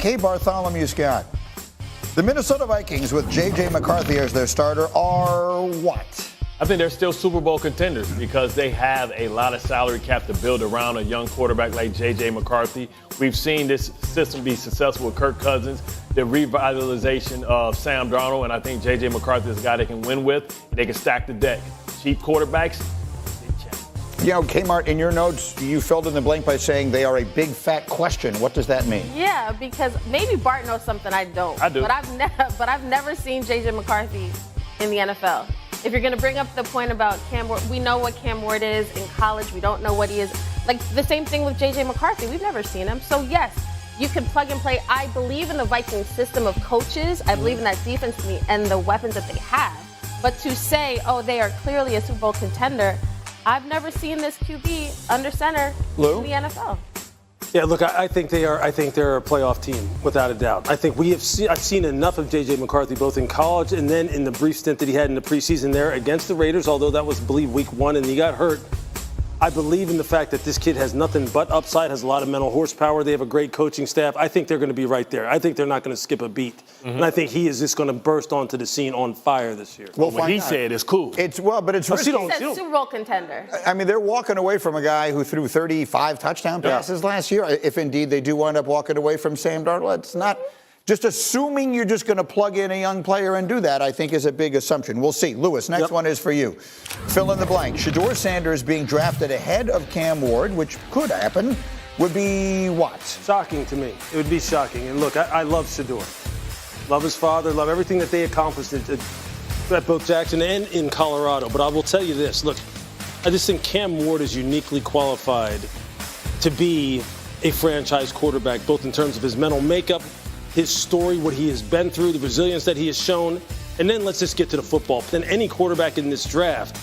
Hey, Bartholomew Scott. The Minnesota Vikings, with J.J. McCarthy as their starter, are what? I think they're still Super Bowl contenders because they have a lot of salary cap to build around a young quarterback like J.J. McCarthy. We've seen this system be successful with Kirk Cousins, the revitalization of Sam Darnold, and I think J.J. McCarthy is a guy they can win with. They can stack the deck. Cheap quarterbacks, big challenge. You know, Kmart, in your notes, you filled in the blank by saying they are a big fat question. What does that mean? Yeah, because maybe Bart knows something I don't. I do. But I've never seen J.J. McCarthy in the NFL. If you're going to bring up the point about Cam Ward, we know what Cam Ward is in college. We don't know what he is. Like the same thing with J.J. McCarthy. We've never seen him. So, yes, you can plug and play. I believe in the Vikings system of coaches. I believe in that defense and the weapons that they have. But to say, oh, they are clearly a Super Bowl contender, I've never seen this QB under center in the NFL. Yeah, look, I think they are. I think they're a playoff team, without a doubt. I think I've seen enough of J.J. McCarthy, both in college and then in the brief stint that he had in the preseason there against the Raiders, although that was, I believe, week 1 and he got hurt. I believe in the fact that this kid has nothing but upside, has a lot of mental horsepower. They have a great coaching staff. I think they're going to be right there. I think they're not going to skip a beat. Mm-hmm. And I think he is just going to burst onto the scene on fire this year. Well, what he said is cool. But it's risky. He said Super Bowl contender. I mean, they're walking away from a guy who threw 35 touchdown passes last year. If indeed they do wind up walking away from Sam Darnold, it's not just assuming you're just going to plug in a young player and do that, I think, is a big assumption. We'll see. Lewis, next one is for you. Fill in the blank. Shedeur Sanders being drafted ahead of Cam Ward, which could happen, would be what? Shocking to me. It would be shocking. And look, I love Shedeur. Love his father, love everything that they accomplished at both Jackson and in Colorado. But I will tell you this. Look, I just think Cam Ward is uniquely qualified to be a franchise quarterback, both in terms of his mental makeup, his story, what he has been through, the resilience that he has shown. And then let's just get to the football. Than any quarterback in this draft,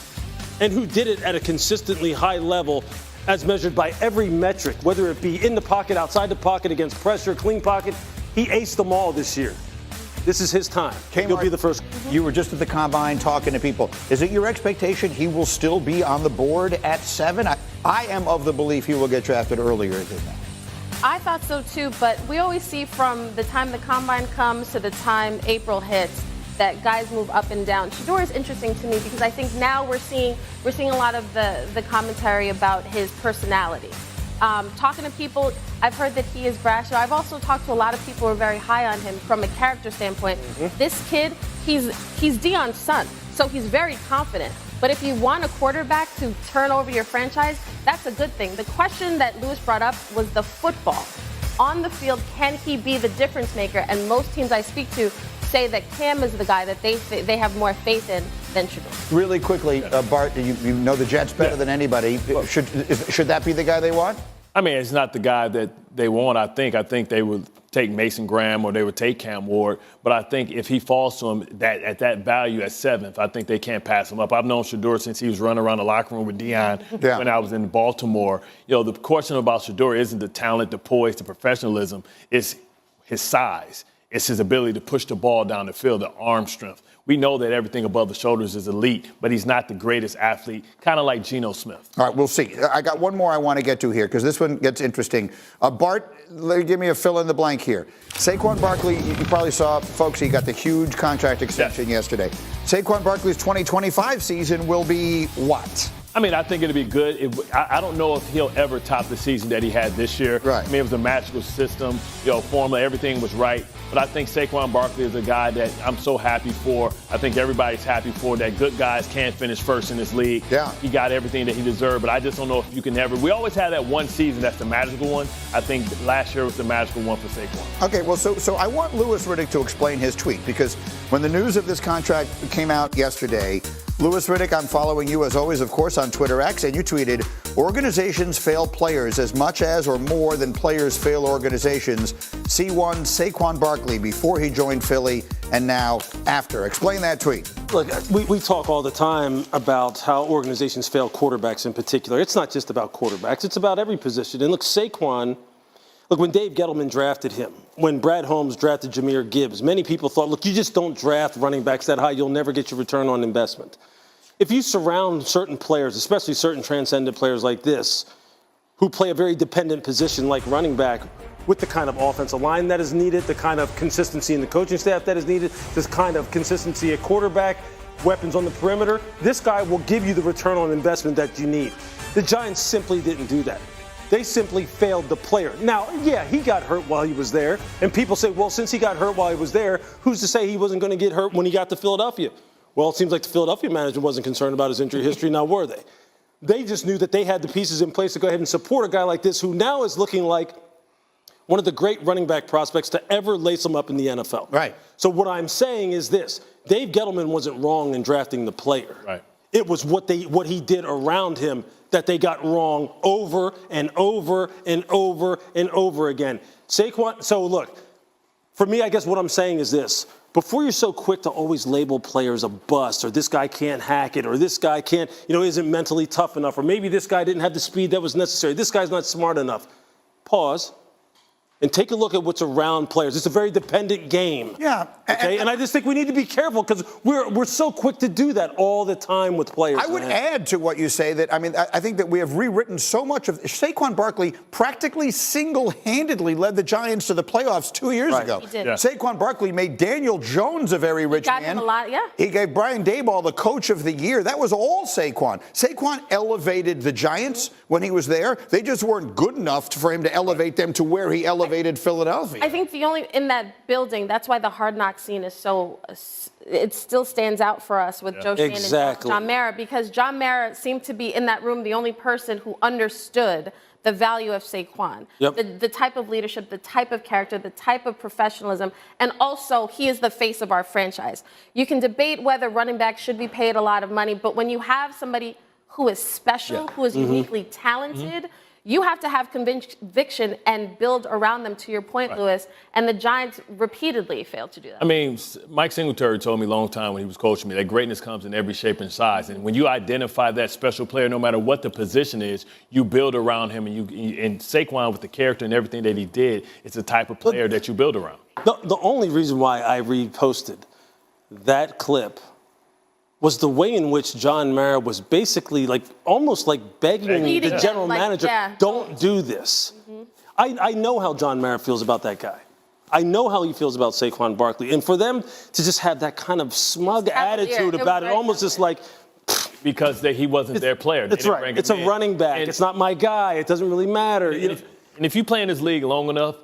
and who did it at a consistently high level as measured by every metric, whether it be in the pocket, outside the pocket, against pressure, clean pocket. He aced them all this year. This is his time. He'll be the first. You were just at the Combine talking to people. Is it your expectation he will still be on the board at 7? I am of the belief he will get drafted earlier than that. I thought so too, but we always see from the time the Combine comes to the time April hits that guys move up and down. Shedeur is interesting to me because I think now we're seeing a lot of the commentary about his personality. Talking to people, I've heard that he is brash. I've also talked to a lot of people who are very high on him from a character standpoint. Mm-hmm. This kid, he's Deion's son, so he's very confident. But if you want a quarterback to turn over your franchise, that's a good thing. The question that Lewis brought up was the football. On the field, can he be the difference maker? And most teams I speak to say that Cam is the guy that they have more faith in than Shedeur. Really quickly, Bart, you know the Jets better than anybody. Should that be the guy they want? I mean, it's not the guy that they want, I think. I think they would take Mason Graham or they would take Cam Ward. But I think if he falls to them at that value at 7th, I think they can't pass him up. I've known Shedeur since he was running around the locker room with Deion when I was in Baltimore. You know, the question about Shedeur isn't the talent, the poise, the professionalism. It's his size. It's his ability to push the ball down the field, the arm strength. We know that everything above the shoulders is elite, but he's not the greatest athlete, kind of like Geno Smith. All right, we'll see. I got one more I want to get to here because this one gets interesting. Bart, give me a fill in the blank here. Saquon Barkley, you probably saw, folks, he got the huge contract extension yesterday. Saquon Barkley's 2025 season will be what? I mean, I think it'll be good. I don't know if he'll ever top the season that he had this year. Right. I mean, it was a magical system, formula, everything was right. But I think Saquon Barkley is a guy that I'm so happy for. I think everybody's happy for that. Good guys can't finish first in this league. Yeah. He got everything that he deserved, but I just don't know if you can ever. We always have that one season that's the magical one. I think last year was the magical one for Saquon. Okay, well, so I want Louis Riddick to explain his tweet because when the news of this contract came out yesterday, Louis Riddick, I'm following you as always, of course, on Twitter X, and you tweeted, organizations fail players as much as or more than players fail organizations. C1 Saquon Barkley before he joined Philly and now after. Explain that tweet. Look, we talk all the time about how organizations fail quarterbacks in particular. It's not just about quarterbacks. It's about every position. And look, Saquon, when Dave Gettleman drafted him, when Brad Holmes drafted Jahmyr Gibbs, many people thought, look, you just don't draft running backs that high. You'll never get your return on investment. If you surround certain players, especially certain transcendent players like this, who play a very dependent position like running back, with the kind of offensive line that is needed, the kind of consistency in the coaching staff that is needed, this kind of consistency at quarterback, weapons on the perimeter. This guy will give you the return on investment that you need. The Giants simply didn't do that. They simply failed the player. Now, yeah, he got hurt while he was there. And people say, well, since he got hurt while he was there, who's to say he wasn't going to get hurt when he got to Philadelphia? Well, it seems like the Philadelphia manager wasn't concerned about his injury history, now were they? They just knew that they had the pieces in place to go ahead and support a guy like this who now is looking like one of the great running back prospects to ever lace him up in the NFL. Right. So what I'm saying is this. Dave Gettleman wasn't wrong in drafting the player. Right. It was what he did around him that they got wrong over and over and over and over again. Saquon, so look, for me, I guess what I'm saying is this. Before you're so quick to always label players a bust, or this guy can't hack it, or this guy can't, isn't mentally tough enough, or maybe this guy didn't have the speed that was necessary, this guy's not smart enough. Pause. And take a look at what's around players. It's a very dependent game. Yeah. Okay. And I just think we need to be careful because we're so quick to do that all the time with players. I would add to what you say that, I think that we have rewritten so much of Saquon Barkley practically single-handedly led the Giants to the playoffs 2 years ago. He did. Yeah. Saquon Barkley made Daniel Jones a very rich got man. him a lot, yeah. He gave Brian Daboll the coach of the year. That was all Saquon. Saquon elevated the Giants when he was there. They just weren't good enough for him to elevate them to where he elevated Philadelphia. I think in that building, that's why the Hard Knock scene is so, it still stands out for us with Joe Shannon and John Mara, because John Mara seemed to be in that room the only person who understood the value of Saquon, the type of leadership, the type of character, the type of professionalism, and also he is the face of our franchise. You can debate whether running backs should be paid a lot of money, but when you have somebody who is special, who is uniquely talented, you have to have conviction and build around them, to your point, Lewis. And the Giants repeatedly failed to do that. I mean, Mike Singletary told me a long time when he was coaching me that greatness comes in every shape and size. And when you identify that special player, no matter what the position is, you build around him. And Saquon, with the character and everything that he did, it's the type of player that you build around. The only reason why I reposted that clip was the way in which John Mara was basically almost begging the general manager, don't do this. I know how John Mara feels about that guy. I know how he feels about Saquon Barkley. And for them to just have that kind of smug attitude about it, almost just because he wasn't their player. That's right. It's a running back. It's not my guy. It doesn't really matter. And if you play in this league long enough,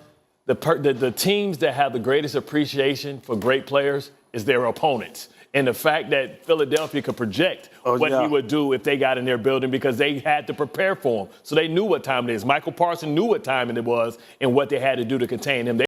the teams that have the greatest appreciation for great players is their opponents. And the fact that Philadelphia could project what he would do if they got in their building, because they had to prepare for him. So they knew what time it is. Michael Parsons knew what time it was and what they had to do to contain him.